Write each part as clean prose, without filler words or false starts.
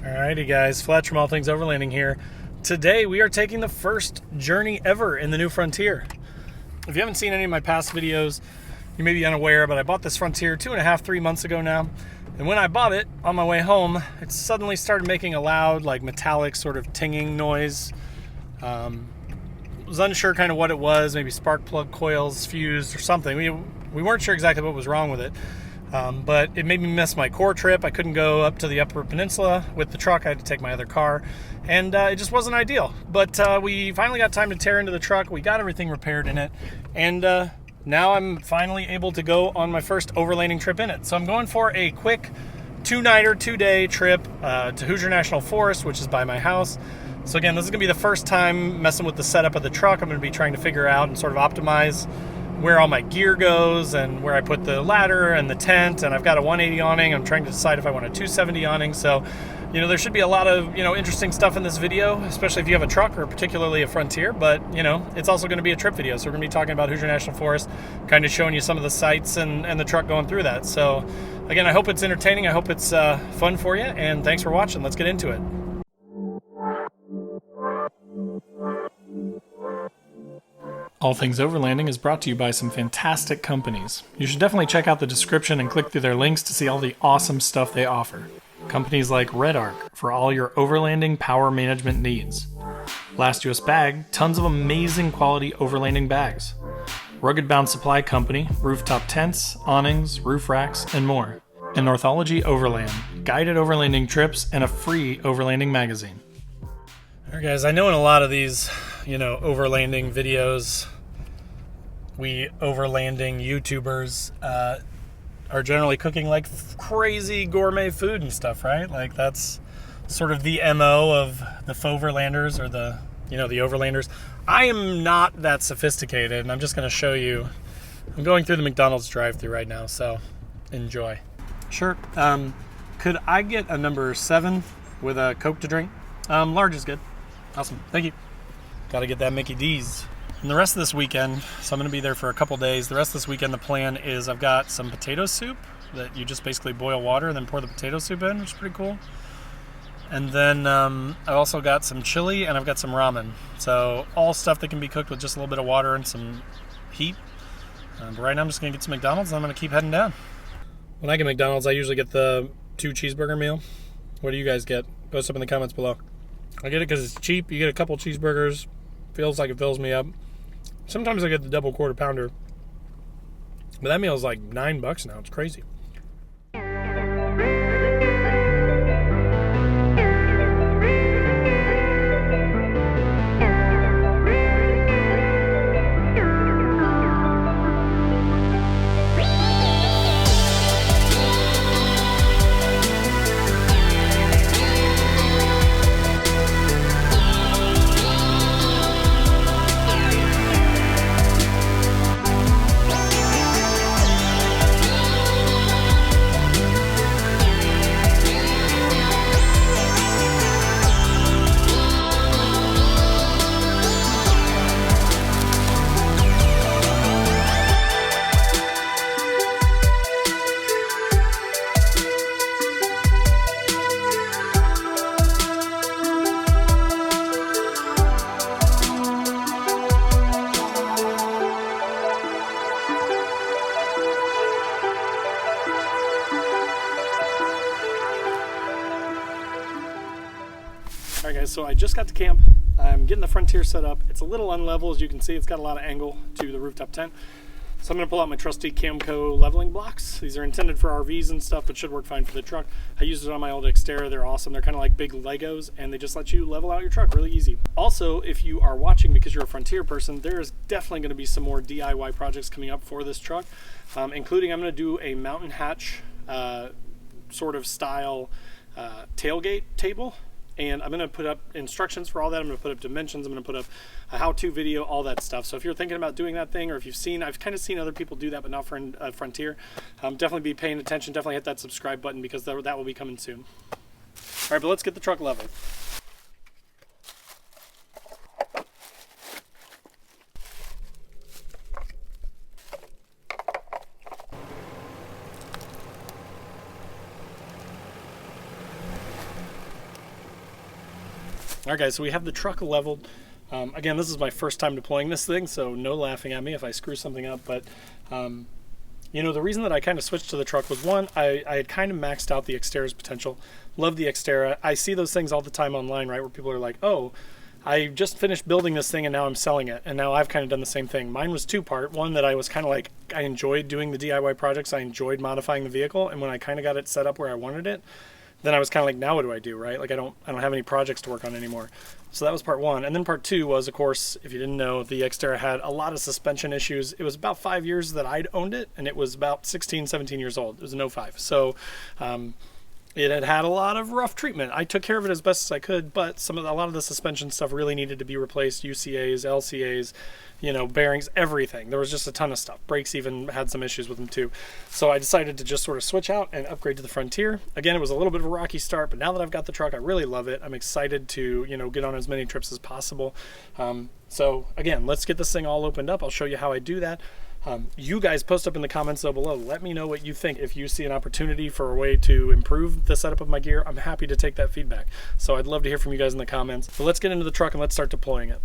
Alrighty guys, Fletch from All Things Overlanding here. Today we are taking the first journey ever in the new Frontier. If you haven't seen any of my past videos, you may be unaware, but I bought this Frontier 3 months ago now. And when I bought it, on my way home, it suddenly started making a loud, like metallic sort of tinging noise. Was unsure kind of what it was, maybe spark plug coils fused or something. We weren't sure exactly what was wrong with it. But it made me miss my core trip. I couldn't go up to the Upper Peninsula with the truck. I had to take my other car, and it just wasn't ideal. But we finally got time to tear into the truck. We got everything repaired in it, and now I'm finally able to go on my first overlanding trip in it. So I'm going for a quick 2-nighter, 2-day trip to Hoosier National Forest, which is by my house. So again, this is going to be the first time messing with the setup of the truck. I'm going to be trying to figure out and sort of optimize where all my gear goes and where I put the ladder and the tent, and I've got a 180 awning. I'm trying to decide if I want a 270 awning. So, there should be a lot of, interesting stuff in this video, especially if you have a truck or particularly a Frontier, but, it's also going to be a trip video. So we're going to be talking about Hoosier National Forest, kind of showing you some of the sights and the truck going through that. So again, I hope it's entertaining. I hope it's fun for you, and thanks for watching. Let's get into it. All Things Overlanding is brought to you by some fantastic companies. You should definitely check out the description and click through their links to see all the awesome stuff they offer. Companies like Red Arc for all your overlanding power management needs. Last US Bag, tons of amazing quality overlanding bags. Rugged Bound Supply Company, rooftop tents, awnings, roof racks, and more. And Northology Overland, guided overlanding trips and a free overlanding magazine. Alright guys, I know in a lot of these, overlanding videos, we overlanding YouTubers are generally cooking like crazy gourmet food and stuff, right? Like that's sort of the MO of the Foverlanders or the overlanders. I am not that sophisticated, and I'm just going to show you. I'm going through the McDonald's drive-thru right now, so enjoy. Sure. Could I get a number 7 with a Coke to drink? Large is good. Awesome. Thank you. Got to get that Mickey D's. And the rest of this weekend, so I'm going to be there for a couple days. The rest of this weekend, the plan is I've got some potato soup that you just basically boil water and then pour the potato soup in, which is pretty cool. And then I've also got some chili and I've got some ramen. So all stuff that can be cooked with just a little bit of water and some heat. But right now I'm just going to get some McDonald's and I'm going to keep heading down. When I get McDonald's, I usually get the 2 cheeseburger meal. What do you guys get? Post up in the comments below. I get it because it's cheap. You get a couple cheeseburgers. Feels like it fills me up. Sometimes I get the double quarter pounder. But that meal is like $9 now. It's crazy. Alright guys, so I just got to camp. I'm getting the Frontier set up. It's a little unlevel, as you can see. It's got a lot of angle to the rooftop tent. So I'm going to pull out my trusty Camco leveling blocks. These are intended for RVs and stuff, but should work fine for the truck. I used it on my old Xterra. They're awesome. They're kind of like big Legos, and they just let you level out your truck really easy. Also, if you are watching because you're a Frontier person, there is definitely going to be some more DIY projects coming up for this truck, including I'm going to do a mountain hatch sort of style tailgate table. And I'm going to put up instructions for all that. I'm going to put up dimensions. I'm going to put up a how-to video, all that stuff. So if you're thinking about doing that thing, or if you've seen, I've kind of seen other people do that, but not for Frontier, definitely be paying attention. Definitely hit that subscribe button because that will be coming soon. All right, but let's get the truck leveled. All right, guys, so we have the truck leveled. Again, this is my first time deploying this thing, so no laughing at me if I screw something up. But, you know, the reason that I kind of switched to the truck was, one, I had kind of maxed out the Xterra's potential. Love the Xterra. I see those things all the time online, right, where people are like, oh, I just finished building this thing and now I'm selling it. And now I've kind of done the same thing. Mine was two-part. One, that I was kind of like, I enjoyed doing the DIY projects. I enjoyed modifying the vehicle. And when I kind of got it set up where I wanted it, then I was kind of like, now what do I do, right? Like I don't have any projects to work on anymore. So that was part one. And then part two was, of course, if you didn't know, the Xterra had a lot of suspension issues. It was about 5 years that I'd owned it, and it was about 16, 17 years old. It was an '05. So it had a lot of rough treatment. I took care of it as best as I could, but a lot of the suspension stuff really needed to be replaced. UCAs, LCAs, you know, bearings, everything. There was just a ton of stuff. Brakes even had some issues with them too. So I decided to just sort of switch out and upgrade to the Frontier. Again, it was a little bit of a rocky start, but now that I've got the truck, I really love it. I'm excited to, you know, get on as many trips as possible. So again, let's get this thing all opened up. I'll show you how I do that. You guys post up in the comments down below. Let me know what you think. If you see an opportunity for a way to improve the setup of my gear, I'm happy to take that feedback. So I'd love to hear from you guys in the comments. But let's get into the truck and let's start deploying it.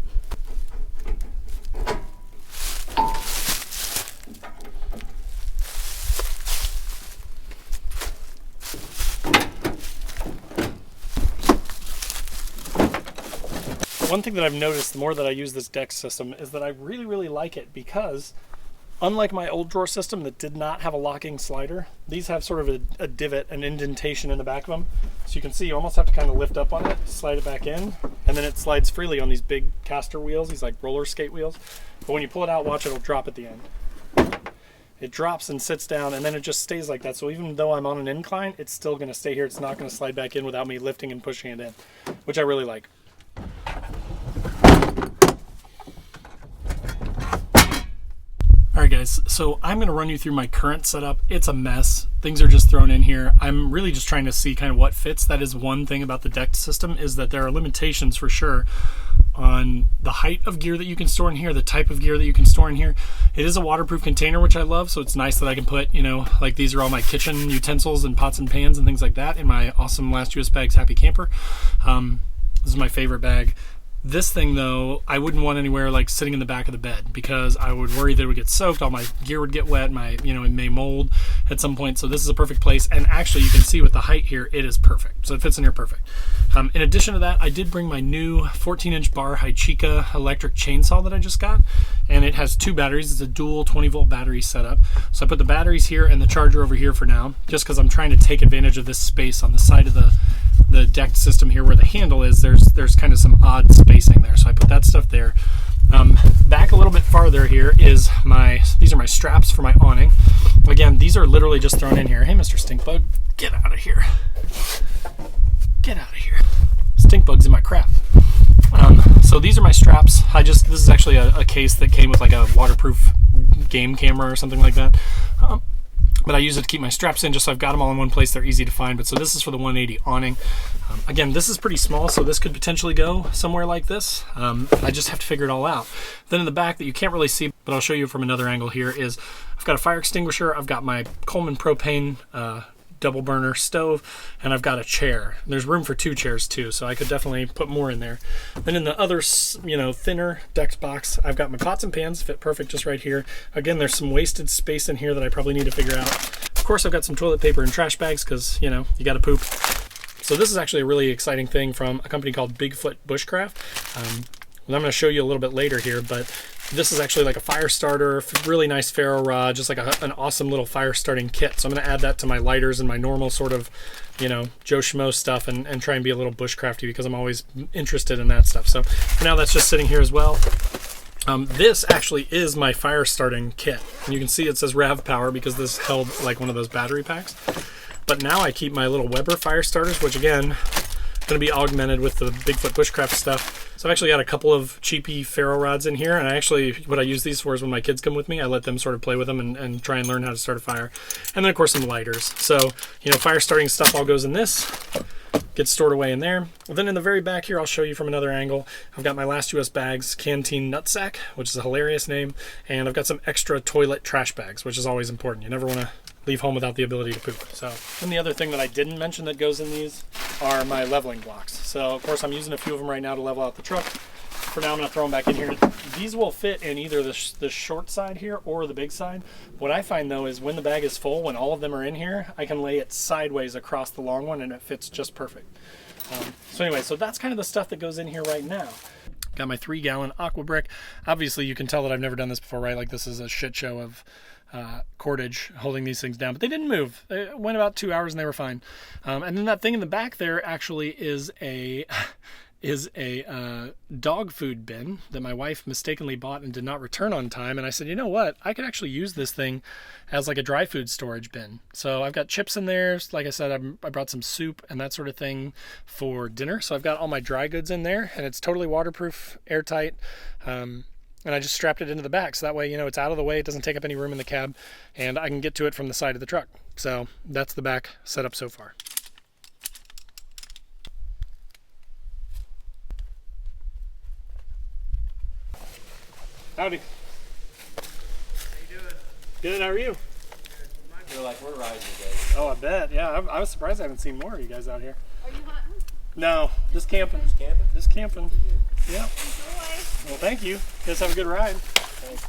One thing that I've noticed the more that I use this deck system is that I really, really like it because unlike my old drawer system that did not have a locking slider, these have sort of a divot, an indentation in the back of them. So you can see you almost have to kind of lift up on it, slide it back in, and then it slides freely on these big caster wheels, these like roller skate wheels. But when you pull it out, watch, it'll drop at the end. It drops and sits down, and then it just stays like that. So even though I'm on an incline, it's still going to stay here. It's not going to slide back in without me lifting and pushing it in, which I really like. Alright guys, so I'm going to run you through my current setup. It's a mess. Things are just thrown in here. I'm really just trying to see kind of what fits. That is one thing about the decked system, is that there are limitations for sure on the height of gear that you can store in here, the type of gear that you can store in here. It is a waterproof container, which I love, so it's nice that I can put, you know, like these are all my kitchen utensils and pots and pans and things like that in my awesome Last US Bags Happy Camper. This is my favorite bag. This thing though, I wouldn't want anywhere like sitting in the back of the bed because I would worry that it would get soaked, all my gear would get wet, it may mold at some point. So this is a perfect place, and actually you can see with the height here, it is perfect. So it fits in here perfect. In addition to that, I did bring my new 14-inch bar Hichica electric chainsaw that I just got, and it has two batteries. It's a dual 20-volt battery setup. So I put the batteries here and the charger over here for now, just because I'm trying to take advantage of this space on the side of the decked system here where the handle is. There's kind of some odd spacing there, so I put that stuff there. Back a little bit farther here is these are my straps for my awning. Again, these are literally just thrown in here. Hey, Mr. Stinkbug, get out of here. Get out of here. Stinkbug's in my crap. So these are my straps. This is actually a case that came with like a waterproof game camera or something like that. But I use it to keep my straps in, just so I've got them all in one place. They're easy to find. But so this is for the 180 awning. Again, this is pretty small, so this could potentially go somewhere like this. I just have to figure it all out. Then in the back that you can't really see, but I'll show you from another angle here, is I've got a fire extinguisher. I've got my Coleman propane double burner stove, and I've got a chair. There's room for two chairs too, so I could definitely put more in there. Then in the other, thinner decked box, I've got my pots and pans, fit perfect just right here. Again, there's some wasted space in here that I probably need to figure out. Of course, I've got some toilet paper and trash bags because, you gotta poop. So this is actually a really exciting thing from a company called Bigfoot Bushcraft. I'm going to show you a little bit later here, but this is actually like a fire starter, really nice ferro rod, just like an awesome little fire starting kit. So I'm going to add that to my lighters and my normal sort of, Joe Schmo stuff and try and be a little bushcrafty because I'm always interested in that stuff. So for now, that's just sitting here as well. This actually is my fire starting kit. And you can see it says Rav Power because this held like one of those battery packs. But now I keep my little Weber fire starters, which again, going to be augmented with the Bigfoot Bushcraft stuff. So I've actually got a couple of cheapy ferro rods in here, and what I use these for is when my kids come with me, I let them sort of play with them and try and learn how to start a fire. And then of course some lighters. So, fire starting stuff all goes in this, gets stored away in there. Then in the very back here, I'll show you from another angle, I've got my Last US Bags Canteen Nutsack, which is a hilarious name, and I've got some extra toilet trash bags, which is always important. You never want leave home without the ability to poop. So, and the other thing that I didn't mention that goes in these are my leveling blocks. So of course I'm using a few of them right now to level out the truck. For now I'm going to throw them back in here. These will fit in either the short side here or the big side. What I find though is when the bag is full, when all of them are in here, I can lay it sideways across the long one and it fits just perfect. So anyway, so that's kind of the stuff that goes in here right now. Got my 3-gallon aqua brick. Obviously you can tell that I've never done this before, right? Like this is a shit show of cordage holding these things down, but they didn't move. It went about 2 hours and they were fine. And then that thing in the back there actually is a dog food bin that my wife mistakenly bought and did not return on time. And I said, you know what? I could actually use this thing as like a dry food storage bin. So I've got chips in there. Like I said, I brought some soup and that sort of thing for dinner. So I've got all my dry goods in there and it's totally waterproof, airtight. And I just strapped it into the back. So that way, you know, it's out of the way. It doesn't take up any room in the cab and I can get to it from the side of the truck. So that's the back setup so far. Howdy. How you doing? Good, how are you? I feel like we're riding today. Oh, I bet. Yeah, I was surprised I haven't seen more of you guys out here. Are you hunting? No, just camping. Just camping? Just camping. Yep. Enjoy. Well, thank you. You guys have a good ride. Thank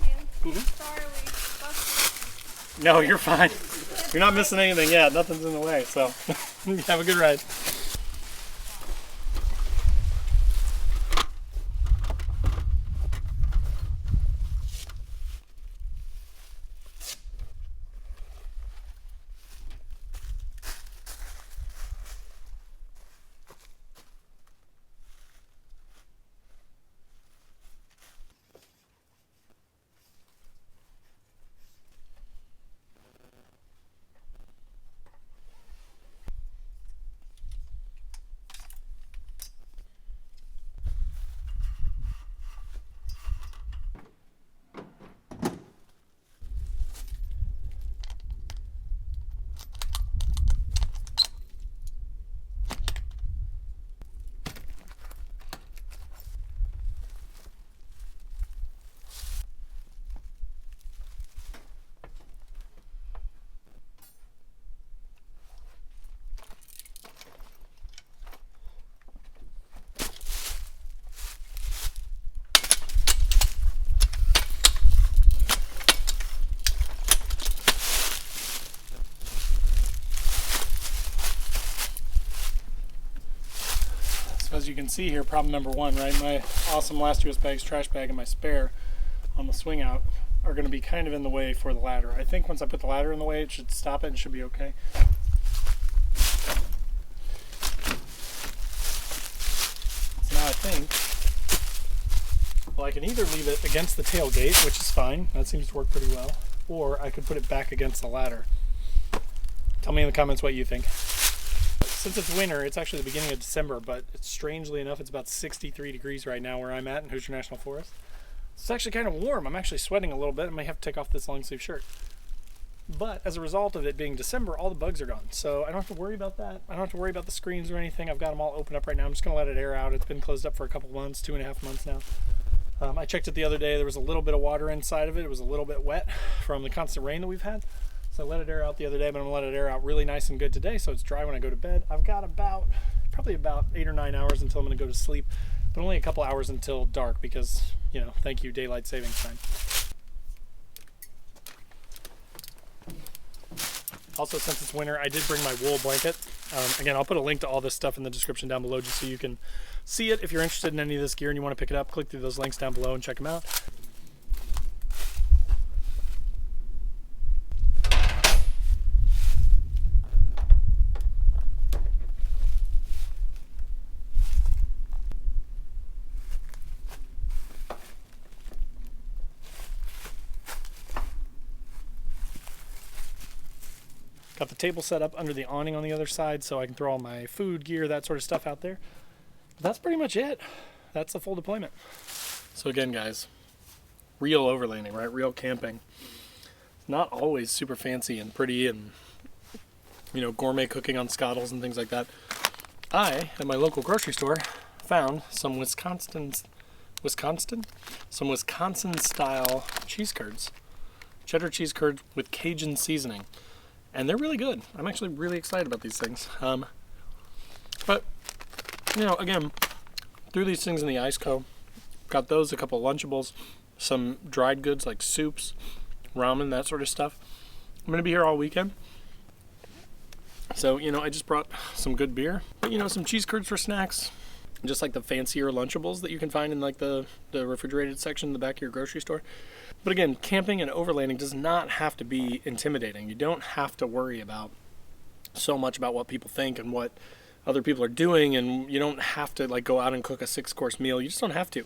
you. Mhm. Sorry we busted. No, you're fine. You're not missing anything yet. Nothing's in the way, so have a good ride. As you can see here, problem number one, right? My awesome last US bags, trash bag, and my spare on the swing out are going to be kind of in the way for the ladder. I think once I put the ladder in the way, it should stop it and should be okay. So now I think, well, I can either leave it against the tailgate, which is fine. That seems to work pretty well. Or I could put it back against the ladder. Tell me in the comments what you think. Since it's winter, it's actually the beginning of December, but it's, strangely enough, it's about 63 degrees right now where I'm at in Hoosier National Forest. It's actually kind of warm. I'm actually sweating a little bit. I might have to take off this long sleeve shirt. But as a result of it being December, all the bugs are gone. So I don't have to worry about that. I don't have to worry about the screens or anything. I've got them all open up right now. I'm just going to let it air out. It's been closed up for a couple months, 2.5 months now. I checked it the other day. There was a little bit of water inside of it. It was a little bit wet from the constant rain that we've had. So I let it air out the other day, but I'm going to let it air out really nice and good today so it's dry when I go to bed. I've got probably about 8 or 9 hours until I'm going to go to sleep, but only a couple hours until dark because, you know, thank you, daylight savings time. Also, since it's winter, I did bring my wool blanket. Again, I'll put a link to all this stuff in the description down below just so you can see it. If you're interested in any of this gear and you want to pick it up, click through those links down below and check them out. Got the table set up under the awning on the other side so I can throw all my food, gear, that sort of stuff out there. But that's pretty much it. That's the full deployment. So again, guys, real overlanding, right? Real camping. Not always super fancy and pretty and, you know, gourmet cooking on scottles and things like that. I, at my local grocery store, found some Wisconsin style cheese curds. Cheddar cheese curds with Cajun seasoning. and they're really good. I'm actually really excited about these things. But, you know, again, threw these things in the ice co. Got those, a couple Lunchables, some dried goods like soups, ramen, that sort of stuff. I'm going to be here all weekend. So, you know, I just brought some good beer, but, you know, some cheese curds for snacks, just like the fancier Lunchables that you can find in like the refrigerated section in the back of your grocery store. But again, camping and overlanding does not have to be intimidating. You don't have to worry about so much about what people think and what other people are doing, and you don't have to like go out and cook a 6-course meal. You just don't have to.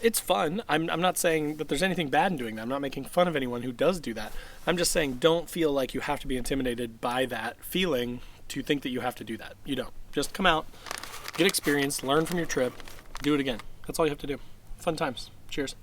It's fun. I'm not saying that there's anything bad in doing that. I'm not making fun of anyone who does do that. I'm just saying don't feel like you have to be intimidated by that feeling to think that you have to do that. You don't. Just come out, get experience, learn from your trip, do it again. That's all you have to do. Fun times. Cheers.